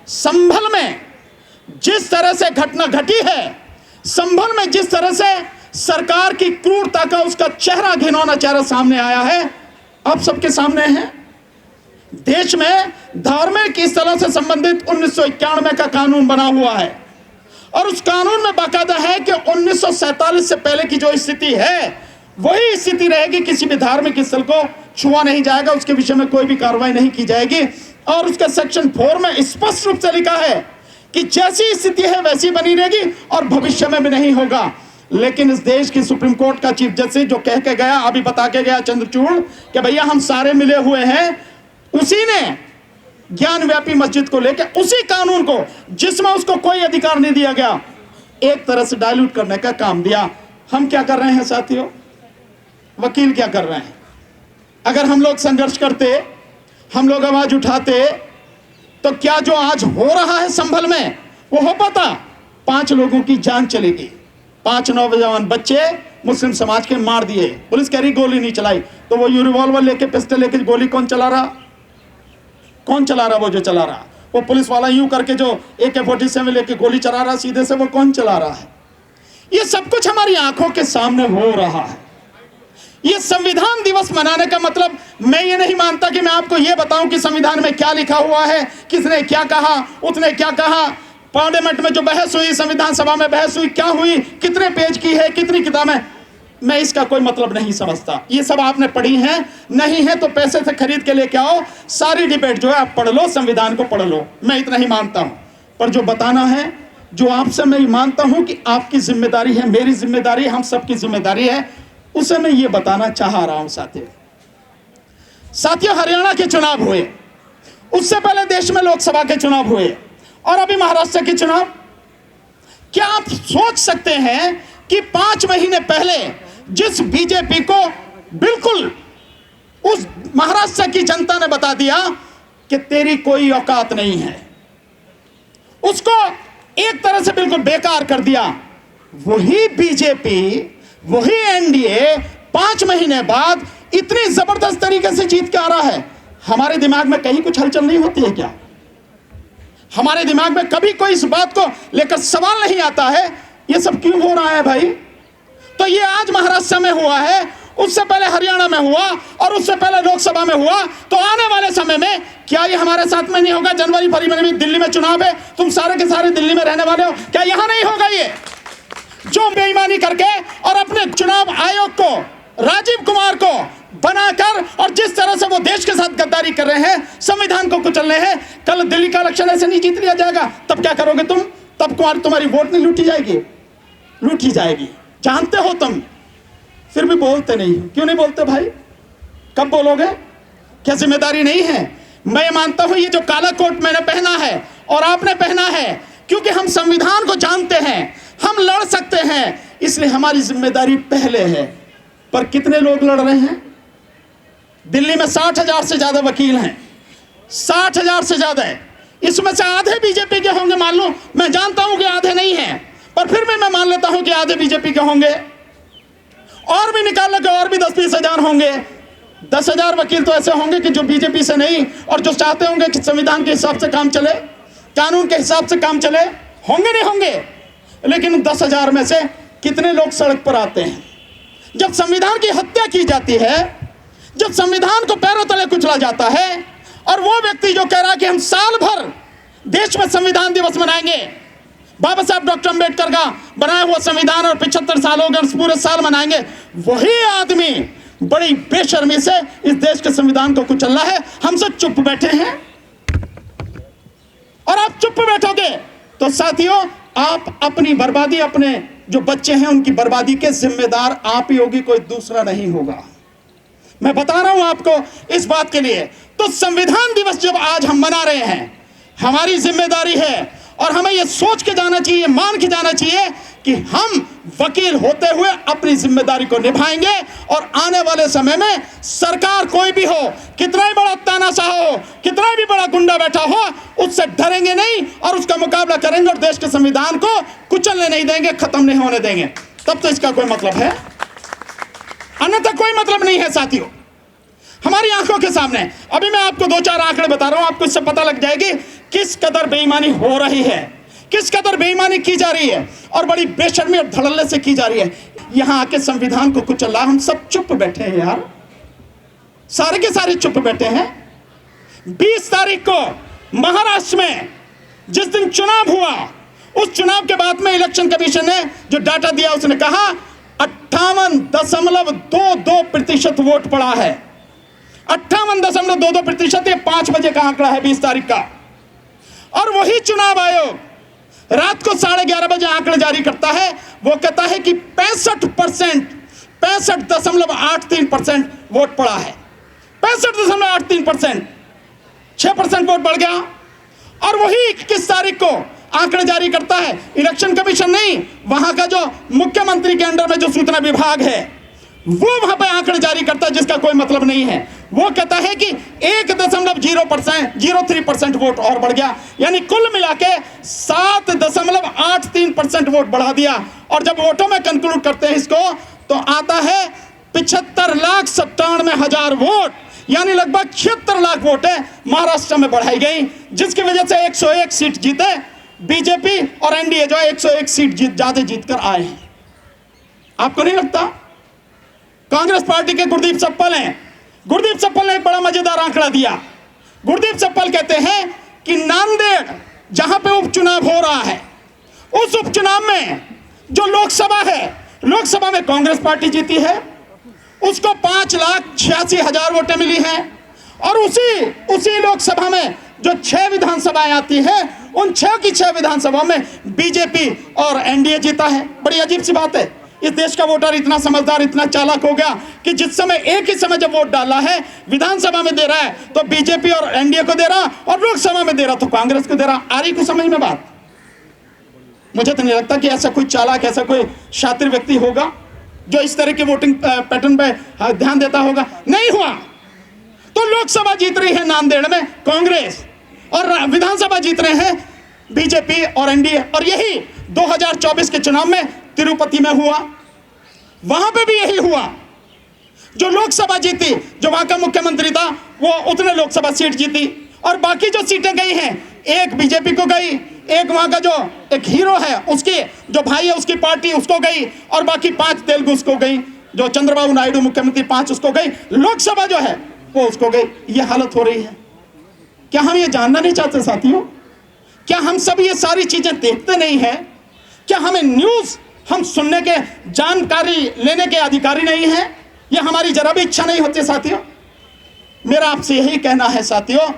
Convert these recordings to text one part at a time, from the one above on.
संभल में जिस तरह से घटना घटी है, संभल में जिस तरह से सरकार की क्रूरता का उसका चेहरा, घिनौना चेहरा सामने आया है, अब सबके सामने है। देश में धार्मिक स्थलों से संबंधित 1991 का कानून बना हुआ है और उस कानून में बाकायदा है कि 1947 से पहले की जो स्थिति है वही स्थिति रहेगी। किसी भी धार्मिक स्थल को छुआ नहीं जाएगा, उसके विषय में कोई भी कार्रवाई नहीं की जाएगी। और उसका सेक्शन 4 में स्पष्ट रूप से लिखा है कि जैसी स्थिति है वैसी बनी रहेगी और भविष्य में भी नहीं होगा। लेकिन इस देश की सुप्रीम कोर्ट का चीफ जस्टिस जो कह के गया, अभी बता के गया चंद्रचूड़, कि भैया हम सारे मिले हुए हैं, उसी ने ज्ञानव्यापी मस्जिद को लेकर उसी कानून को जिसमें उसको कोई अधिकार नहीं दिया गया, एक तरह से डाइल्यूट करने का काम दिया। हम क्या कर रहे हैं साथियों, वकील क्या कर रहे हैं? अगर हम लोग संघर्ष करते, हम लोग आवाज उठाते, तो क्या जो आज हो रहा है संभल में वो हो पाता? 5 लोगों की जान चलेगी, 5 नौजवान बच्चे मुस्लिम समाज के मार दिए, पुलिस कह रही गोली नहीं चलाई, तो वो रिवॉल्वर लेके, पिस्टल लेके गोली कौन चला रहा? कौन चला रहा? वो जो चला रहा, वो पुलिस वाला यूं करके जो AK-47 लेके गोली चला रहा सीधे से, वो कौन चला रहा है? ये सब कुछ हमारी आंखों के सामने हो रहा है। ये संविधान दिवस मनाने का मतलब, मैं ये नहीं मानता कि मैं आपको ये बताऊं कि संविधान में क्या लिखा हुआ है, किसने क्या कहा, उसने क्या कहा, पार्लियामेंट में जो बहस हुई, संविधान सभा में बहस हुई, क्या हुई, कितने पेज की है, कितनी किताबें, मैं इसका कोई मतलब नहीं समझता। ये सब आपने पढ़ी हैं, नहीं है तो पैसे से खरीद के लेके आओ, सारी डिबेट जो है आप पढ़ लो, संविधान को पढ़ लो, मैं इतना ही मानता हूं। पर जो बताना है, जो आपसे मैं मानता हूं कि आपकी जिम्मेदारी है, मेरी जिम्मेदारी, हम सबकी जिम्मेदारी है, उसे मैं ये बताना चाह रहा हूं। साथियों, हरियाणा के चुनाव हुए, उससे पहले देश में लोकसभा के चुनाव हुए और अभी महाराष्ट्र के चुनाव। क्या आप सोच सकते हैं कि 5 महीने पहले जिस बीजेपी को बिल्कुल उस महाराष्ट्र की जनता ने बता दिया कि तेरी कोई औकात नहीं है, उसको एक तरह से बिल्कुल बेकार कर दिया, वही बीजेपी, वही एनडीए 5 महीने बाद इतनी जबरदस्त तरीके से जीत के आ रहा है। हमारे दिमाग में कहीं कुछ हलचल नहीं होती है क्या? हमारे दिमाग में कभी कोई इस बात को लेकर सवाल नहीं आता है, ये सब क्यों हो रहा है भाई? तो ये आज महाराष्ट्र में हुआ है, उससे पहले हरियाणा में हुआ और उससे पहले लोकसभा में हुआ, तो आने वाले समय में क्या ये हमारे साथ में नहीं होगा? जनवरी फरवरी में दिल्ली में चुनाव है, तुम सारे के सारे दिल्ली में रहने वाले हो, क्या यहां नहीं होगा? ये जो बेईमानी करके और अपने चुनाव आयोग को, राजीव कुमार को बनाकर और जिस तरह से वो देश के साथ गद्दारी कर रहे हैं, संविधान को कुचल रहे हैं, कल दिल्ली का इलेक्शन ऐसे नहीं जीत लिया जाएगा, तब क्या करोगे तुम? तब तुम्हारी वोट नहीं लूटी जाएगी? लूटी जाएगी, जानते हो तुम, फिर भी बोलते नहीं। क्यों नहीं बोलते भाई? कब बोलोगे? क्या जिम्मेदारी नहीं है? मैं मानता हूं ये जो काला कोट मैंने पहना है और आपने पहना है, क्योंकि हम संविधान को जानते हैं, हम लड़ सकते हैं, इसलिए हमारी जिम्मेदारी पहले है। पर कितने लोग लड़ रहे हैं? दिल्ली में 60,000 से ज्यादा वकील हैं, 60,000 से ज्यादा है, इसमें से आधे बीजेपी के होंगे, मान लो, मैं जानता हूं कि आधे नहीं हैं, पर फिर भी मैं मान लेता हूं कि आधे बीजेपी के होंगे, और भी निकाल लो कि और भी 10-20 हजार होंगे। 10,000 वकील तो ऐसे होंगे कि जो बीजेपी से नहीं और जो चाहते होंगे कि संविधान के हिसाब से काम चले, कानून के हिसाब से काम चले, होंगे नहीं होंगे। लेकिन 10,000 में से कितने लोग सड़क पर आते हैं? जब संविधान की हत्या की जाती है, जब संविधान को पैरों तले कुचला जाता है, और वो व्यक्ति जो कह रहा है कि हम साल भर देश में संविधान दिवस मनाएंगे, बाबा साहब डॉक्टर अंबेडकर का बनाया हुआ संविधान और 75 साल हो गए, पूरे साल मनाएंगे, वही आदमी बड़ी बेशर्मी से इस देश के संविधान को कुचल रहा है। हम सब चुप बैठे हैं और आप चुप बैठोगे तो साथियों, आप अपनी बर्बादी, अपने जो बच्चे हैं उनकी बर्बादी के जिम्मेदार आप ही होगी, कोई दूसरा नहीं होगा। मैं बता रहा हूं आपको इस बात के लिए। तो संविधान दिवस जब आज हम मना रहे हैं, हमारी जिम्मेदारी है और हमें यह सोच के जाना चाहिए, मान के जाना चाहिए कि हम वकील होते हुए अपनी जिम्मेदारी को निभाएंगे और आने वाले समय में सरकार कोई भी हो, कितना ही बड़ा तानाशाह हो, कितना भी बड़ा गुंडा बैठा हो, उससे डरेंगे नहीं और उसका मुकाबला करेंगे और देश के संविधान को कुचलने नहीं देंगे, खत्म नहीं होने देंगे। तब तो इसका कोई मतलब है, अन्यथा कोई मतलब नहीं है। साथियों, हमारी आंखों के सामने अभी मैं आपको 2-4 आंकड़े बता रहा हूं, आपको इससे पता लग जाएगी किस कदर बेईमानी हो रही है, किस कदर बेईमानी की जा रही है और बड़ी बेशर्मी और धड़ल्ले से की जा रही है। यहां आके संविधान को कुचला, हम सब चुप बैठे हैं यार, सारे के सारे चुप बैठे हैं। 20 तारीख को महाराष्ट्र में जिस दिन चुनाव हुआ, उस चुनाव के बाद में इलेक्शन कमीशन ने जो डाटा दिया, उसने कहा 58.22% वोट पड़ा है। 58.22%, ये 5 बजे का आंकड़ा है 20 तारीख का। और वही चुनाव आयोग रात को 11:30 बजे आंकड़े जारी करता है। वो कहता है कि 65.83% वोट पड़ा है। 65.83%, 6% वोट बढ़ गया। और वही 21 तारीख को आंकड़े जारी करता है इलेक्शन कमीशन, नहीं, वहां का जो मुख्यमंत्री के अंडर में जो सूचना विभाग है, वो वहां पे आंकड़े जारी करता है, जिसका कोई मतलब नहीं है। वो कहता है कि 1.03% वोट और बढ़ गया, यानी कुल मिला के 7.83% वोट बढ़ा दिया। और जब वोटों में कंक्लूड करते हैं इसको, तो आता है 75,97,000 वोट, यानी लगभग 76 लाख वोटें महाराष्ट्र में बढ़ाई गई, जिसकी वजह से 101 सीट जीते बीजेपी और एनडीए जो है 101 सीट ज्यादा जीतकर आए हैं। आपको नहीं लगता? कांग्रेस पार्टी के गुरदीप सप्पल हैं, गुरदीप सप्पल ने एक बड़ा मजेदार आंकड़ा दिया। गुरदीप सप्पल कहते हैं कि नांदेड़ जहां पे उपचुनाव हो रहा है, उस उपचुनाव में जो लोकसभा है, लोकसभा में कांग्रेस पार्टी जीती है, उसको 5,86,000 वोटें मिली हैं। और उसी लोकसभा में जो 6 विधानसभाएं आती है, उन 6 की 6 विधानसभा में बीजेपी और एनडीए जीता है। बड़ी अजीब सी बात है, इस देश का वोटर इतना समझदार, इतना चालाक हो गया कि जिस समय एक ही समय जब वोट डाला है, विधानसभा में दे रहा है तो बीजेपी और एनडीए को दे रहा, और लोकसभा में दे रहा तो कांग्रेस को दे रहा। आ रही को समझ में बात? मुझे तो नहीं लगता कि ऐसा कोई चालाक, ऐसा कोई शातिर व्यक्ति होगा जो इस तरह के वोटिंग पैटर्न पे ध्यान देता होगा। नहीं हुआ। तो लोकसभा जीत रही है नांदेड़ में कांग्रेस, और विधानसभा जीत रहे हैं बीजेपी और एनडीए। और यही 2024 के चुनाव में तिरुपति में हुआ, वहां पे भी यही हुआ। जो लोकसभा जीती, जो वहां का मुख्यमंत्री था, वो उतने लोकसभा सीट जीती, और बाकी जो सीटें गई हैं, एक बीजेपी को गई, एक वहां का जो एक हीरो है उसकी जो भाई है उसकी पार्टी उसको गई, और बाकी 5 तेलुगु उसको गई, जो चंद्रबाबू नायडू मुख्यमंत्री 5 उसको गई, लोकसभा जो है वो उसको गई। ये हालत हो रही है। क्या हम ये जानना नहीं चाहते साथियों? क्या हम सब ये सारी चीजें देखते नहीं है? क्या हमें न्यूज हम सुनने के, जानकारी लेने के अधिकारी नहीं है? ये हमारी जरा भी इच्छा नहीं होती साथियों? मेरा आपसे यही कहना है साथियों,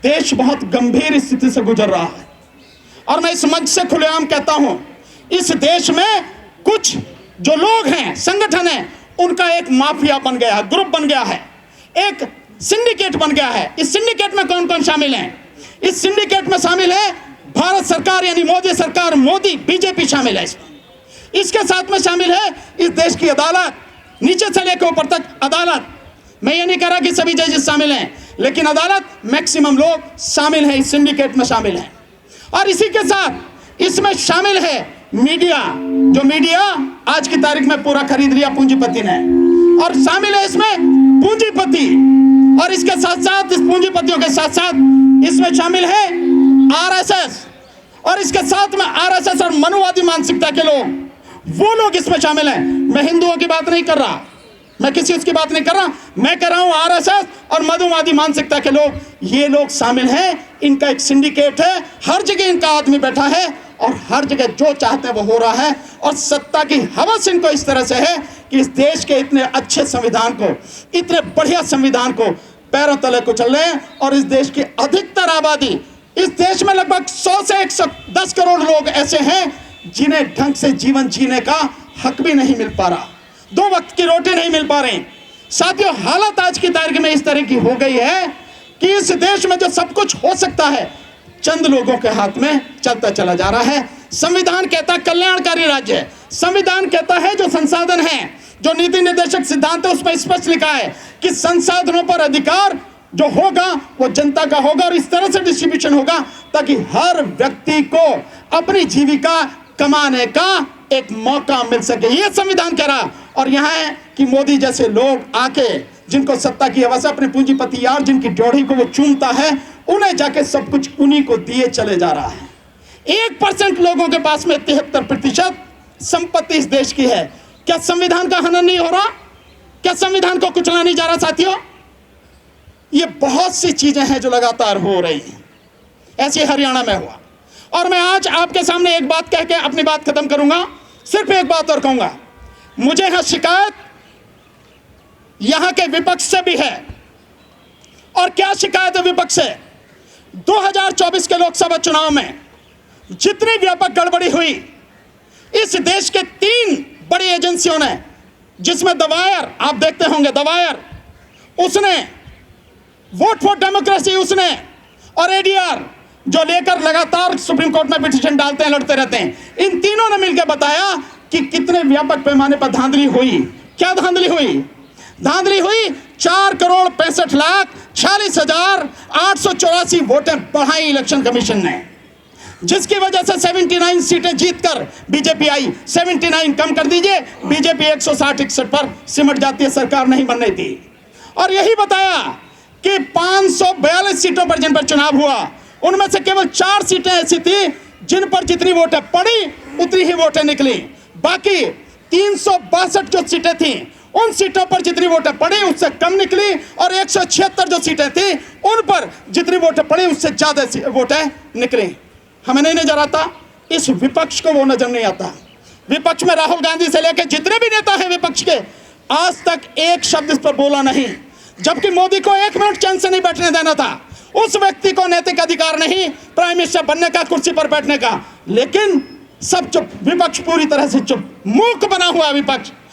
देश बहुत गंभीर स्थिति से गुजर रहा है, और मैं इस मंच से खुलेआम कहता हूं, इस देश में कुछ जो लोग हैं, संगठन है, उनका एक माफिया बन गया है, ग्रुप बन गया है, एक सिंडिकेट बन गया है। इस सिंडिकेट में कौन कौन शामिल है? इस सिंडिकेट में शामिल है भारत सरकार, यानी मोदी सरकार, मोदी बीजेपी शामिल है इसमें। इसके साथ में शामिल है इस देश की अदालत, नीचे से लेकर ऊपर तक अदालत। मैं ये नहीं कह रहा कि सभी जजेस शामिल हैं, लेकिन अदालत मैक्सिमम लोग शामिल हैं, इस सिंडिकेट में शामिल हैं। और इसी के साथ इसमें शामिल है मीडिया, जो मीडिया आज की तारीख में पूरा खरीद लिया पूंजीपति ने, और शामिल है इसमें पूंजीपति, और इसके साथ साथ, इस पूंजीपतियों के साथ साथ इसमें शामिल है आरएसएस, और इसके साथ में आरएसएस और मनुवादी मानसिकता के लोग, वो लोग इसमें शामिल हैं। मैं हिंदुओं की बात नहीं कर रहा, मैं किसी उसकी बात नहीं कर रहा, मैं कह रहा हूं आरएसएस और मनुवादी मानसिकता के लोग, ये लोग शामिल हैं। इनका एक सिंडिकेट है, हर जगह इनका आदमी बैठा है, और हर जगह जो चाहते हैं वो हो रहा है। और सत्ता की हवस इनको इस तरह से है कि इस देश के इतने अच्छे संविधान को, इतने बढ़िया संविधान को पैरों तले कुचल रहे हैं। और इस देश की अधिकतर आबादी, इस देश में लगभग 100 से 110 करोड़ लोग ऐसे हैं जिन्हें ढंग से जीवन जीने का हक भी नहीं मिल पा रहा, 2 वक्त की रोटी नहीं मिल पा रही। साथियों, हालत आज की तारीख में इस तरह की हो गई है कि इस देश में जो सब कुछ हो सकता है, चंद लोगों के हाथ में चलता चला जा रहा है। संविधान कहता है कल्याणकारी राज्य है, संविधान कहता है जो संसाधन है, जो नीति निर्देशक सिद्धांत है, उसमें स्पष्ट लिखा है कि संसाधनों पर अधिकार जो होगा वो जनता का होगा, और इस तरह से डिस्ट्रीब्यूशन होगा ताकि हर व्यक्ति को अपनी जीविका कमाने का एक मौका मिल सके। ये संविधान कह रहा। और यहाँ है कि मोदी जैसे लोग आके, जिनको सत्ता की हवस, अपने पूंजीपति यार जिनकी ड्योढ़ी को वो चूमता है, उन्हें जाके सब कुछ उन्हीं को दिए चले जा रहा है। 1% लोगों के पास में 73% संपत्ति इस देश की है। क्या संविधान का हनन नहीं हो रहा? क्या संविधान को कुचला नहीं जा रहा साथियों? ये बहुत सी चीजें हैं जो लगातार हो रही हैं। ऐसे हरियाणा में हुआ। और मैं आज आपके सामने एक बात कह के अपनी बात खत्म करूंगा। सिर्फ एक बात और कहूंगा, मुझे यहां शिकायत यहां के विपक्ष से भी है। और क्या शिकायत है विपक्ष से? 2024 के लोकसभा चुनाव में जितनी व्यापक गड़बड़ी हुई, इस देश के 3 बड़ी एजेंसियों ने, जिसमें द वायर, आप देखते होंगे द वायर, उसने, वोट फॉर डेमोक्रेसी उसने, और एडीआर जो लेकर लगातार सुप्रीम कोर्ट में पिटीशन डालते हैं, लड़ते रहते हैं, इन तीनों ने मिलकर बताया कि कितने व्यापक पैमाने पर धांधली हुई। क्या धांधली हुई? धांधली हुई 4,65,46,884 वोटें बढ़ाई इलेक्शन कमीशन ने, जिसकी वजह से 79 सीटें जीतकर बीजेपी आई। 79 कम कर दीजिए, बीजेपी 160-61 पर सिमट जाती है, सरकार नहीं बननी थी। और यही बताया कि 542 सीटों पर जिन पर चुनाव हुआ, उनमें से केवल 4 सीटें ऐसी थी जिन पर जितनी वोटें पड़ी उतनी ही वोटें निकली। बाकी 362 जो सीटें थी, उन सीटों पर जितनी वोटें पड़ी उससे कम निकली, और 176 जो सीटें थी उन पर जितनी वोटें पड़ी उससे ज्यादा वोटें निकली। हमें नहीं नजर आता, इस विपक्ष को वो नजर नहीं आता। विपक्ष में राहुल गांधी से लेकर जितने भी नेता हैं विपक्ष के, आज तक एक शब्द इस पर बोला नहीं। जबकि मोदी को 1 मिनट चैन से नहीं बैठने देना था। उस व्यक्ति को नैतिक अधिकार नहीं प्राइम मिनिस्टर बनने का, कुर्सी पर बैठने का, लेकिन सब चुप, विपक्ष पूरी तरह से चुप, मूक बना हुआ विपक्ष।